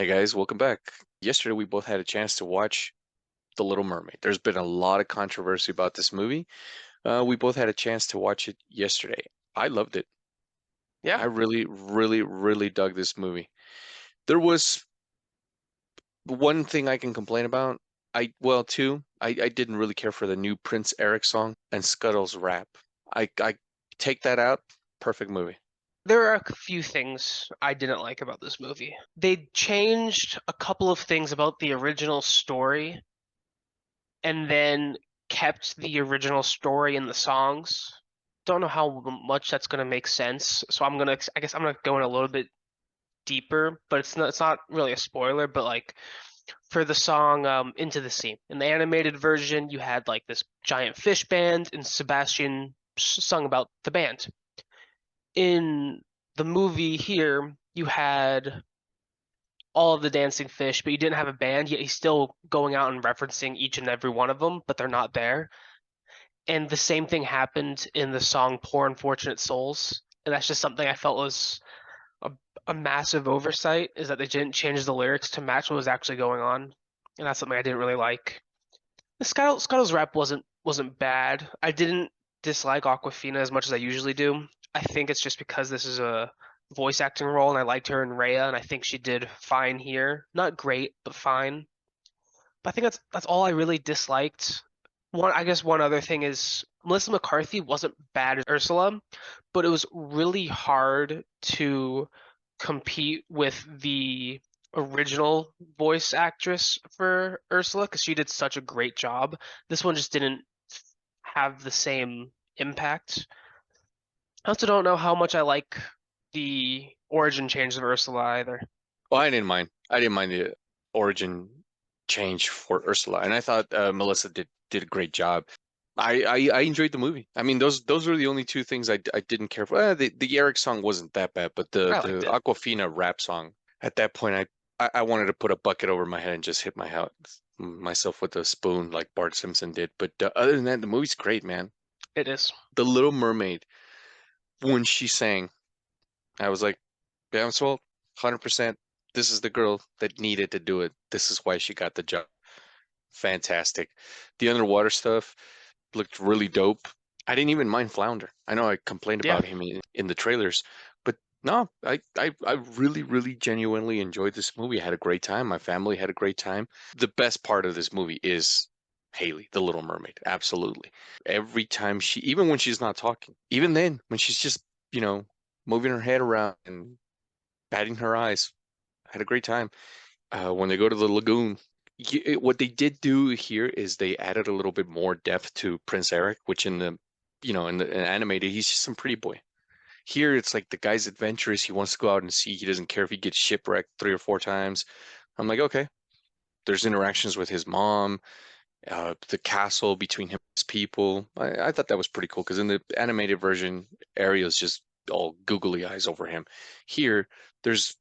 Hey guys, welcome back. Yesterday we both had a chance to watch The Little Mermaid. There's been a lot of controversy about this movie. We both had a chance to watch it yesterday. I loved it. Yeah, I really, really, really dug this movie. There was one thing I can complain about. Two. I didn't really care for the new Prince Eric song and Scuttle's rap. I take that out. Perfect movie. there are a few things I didn't like about this movie. They changed a couple of things about the original story and then kept the original story in the songs. Don't know how much that's going to make sense, so I guess I'm going to go in a little bit deeper, but it's not really a spoiler, but like for the song Into the Sea. In the animated version, you had like this giant fish band and Sebastian sung about the band. In the movie here, you had all of the dancing fish, but you didn't have a band, yet he's still going out and referencing each and every one of them, but they're not there. And the same thing happened in the song Poor Unfortunate Souls. And that's just something I felt was a, a massive oversight, is that they didn't change the lyrics to match what was actually going on. And that's something I didn't really like. Scuttle's rap wasn't bad. I didn't dislike Aquafina as much as I usually do. I think it's just because this is a voice acting role, and I liked her in Rhea, and I think she did fine here. Not great, but fine. But I think that's all I really disliked. I guess one other thing is Melissa McCarthy wasn't bad as Ursula, but it was really hard to compete with the original voice actress for Ursula because she did such a great job. This one just didn't have the same impact. I also don't know how much I like the origin change of Ursula either. Well, I didn't mind. I didn't mind the origin change for Ursula, and I thought Melissa did a great job. I enjoyed the movie. I mean, those were the only two things I didn't care for. The Eric song wasn't that bad, but the I the liked it. Aquafina rap song at that point, I wanted to put a bucket over my head and just hit myself with a spoon like Bart Simpson did. But other than that, the movie's great, man. It is. The Little Mermaid, when she sang, I was like, yeah, I'm sold, 100%. This is the girl that needed to do it. This is why she got the job. Fantastic. The underwater stuff looked really dope. I didn't even mind Flounder. I know I complained Yeah. about him in the trailers, but no, I really, really genuinely enjoyed this movie. I had a great time. My family had a great time. The best part of this movie is Haley, the Little Mermaid. Absolutely. Every time even when she's not talking, even then, when she's just, you know, moving her head around and batting her eyes, I had a great time. When they go to the lagoon, what they did do here is they added a little bit more depth to Prince Eric, which in the animated, he's just some pretty boy. Here, it's like the guy's adventurous. He wants to go out and see. He doesn't care if he gets shipwrecked 3 or 4 times. I'm like, okay. There's interactions with his mom, the castle between him and his people. I thought that was pretty cool because in the animated version, Ariel's just all googly eyes over him. Here, there's,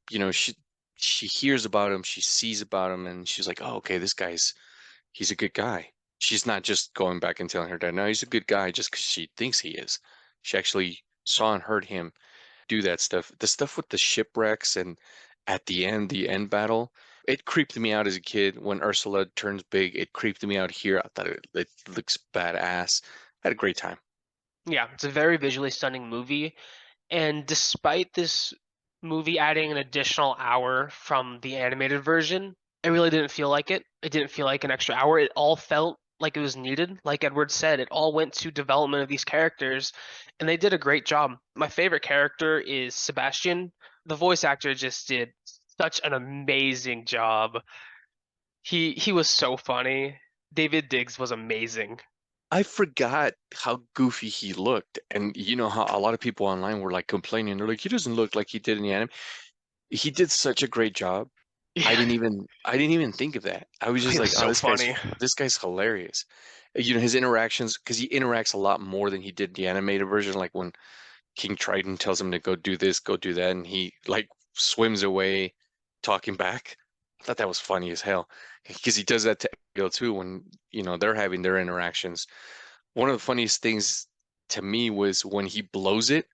she hears about him, she sees about him, and she's like, oh, okay, he's a good guy. She's not just going back and telling her dad, no, he's a good guy just because she thinks he is. She actually saw and heard him do that stuff. The stuff with the shipwrecks and at the end battle, it creeped me out as a kid when Ursula turns big. It creeped me out here. I thought it looks badass. I had a great time. Yeah, it's a very visually stunning movie. And despite this movie adding an additional hour from the animated version, I really didn't feel like it. It didn't feel like an extra hour. It all felt like it was needed. Like Edward said, it all went to development of these characters, and they did a great job. My favorite character is Sebastian. The voice actor just did such an amazing job. He was so funny. David Diggs was amazing. I forgot how goofy he looked. And you know how a lot of people online were like complaining. They're like, he doesn't look like he did in the anime. He did such a great job. Yeah, I didn't even think of that. I was he just was like, oh, so funny. this guy's hilarious. His interactions, because he interacts a lot more than he did the animated version. Like when King Triton tells him to go do this, go do that, and he like swims away, talking back. I thought that was funny as hell because he does that to Abigail too when they're having their interactions. One of the funniest things to me was when he blows it.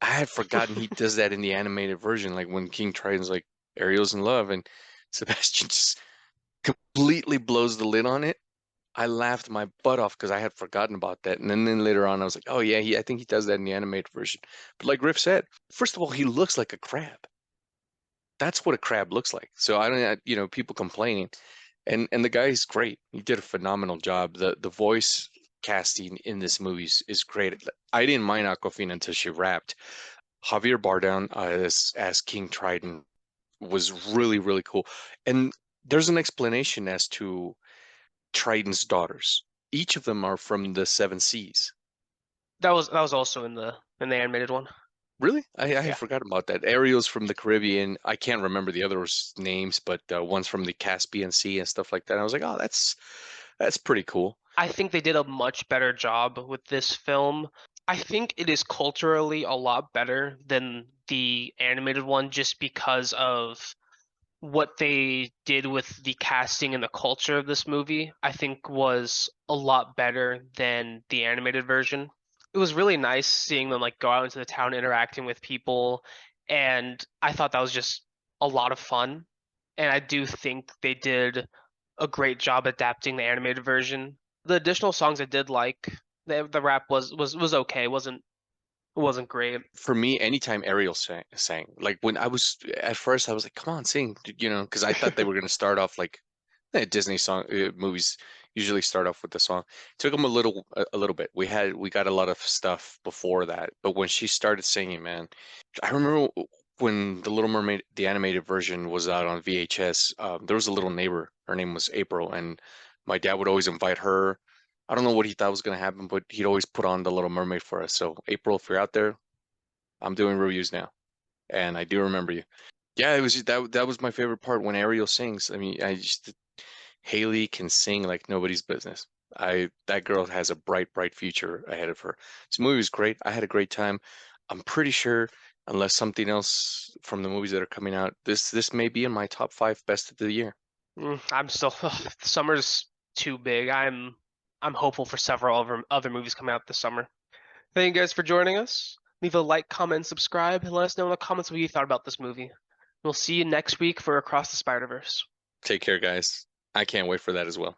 I had forgotten he does that in the animated version, like when King Triton's like Ariel's in love, and Sebastian just completely blows the lid on it. I laughed my butt off because I had forgotten about that. And then later on, I was like, oh, yeah, I think he does that in the animated version. But like Griff said, first of all, he looks like a crab. That's what a crab looks like. So I don't, people complaining. And the guy's great. He did a phenomenal job. The voice casting in this movie is great. I didn't mind Aquafina until she rapped. Javier Bardem as King Triton was really, really cool. And there's an explanation as to Triton's daughters. Each of them are from the seven seas. That was also in the animated one. Really? I had Yeah. forgotten about that. Ariel's from the Caribbean. I can't remember the others' names, but one's from the Caspian Sea and stuff like that. I was like, oh, that's pretty cool. I think they did a much better job with this film. I think it is culturally a lot better than the animated one just because of what they did with the casting and the culture of this movie. I think was a lot better than the animated version. It was really nice seeing them like go out into the town interacting with people, and I thought that was just a lot of fun. And I do think they did a great job adapting the animated version. The additional songs I did like. The rap was okay. It wasn't great. For me, anytime Ariel sang, like when I was at first, I was like, "Come on, sing," because I thought they were gonna start off like Disney song movies usually start off with the song. Took them a little bit. We got a lot of stuff before that, but when she started singing, man, I remember when the Little Mermaid, the animated version, was out on VHS. There was a little neighbor. Her name was April, and my dad would always invite her. I don't know what he thought was gonna happen, but he'd always put on the Little Mermaid for us. So April, if you're out there, I'm doing reviews now, and I do remember you. Yeah, it was that was my favorite part when Ariel sings. I mean, Haley can sing like nobody's business. I That girl has a bright, bright future ahead of her. This movie was great. I had a great time. I'm pretty sure, unless something else from the movies that are coming out, this may be in my top five best of the year. I'm still summer's too big. I'm hopeful for several other movies coming out this summer. Thank you guys for joining us. Leave a like, comment, subscribe, and let us know in the comments what you thought about this movie. We'll see you next week for Across the Spider-Verse. Take care, guys. I can't wait for that as well.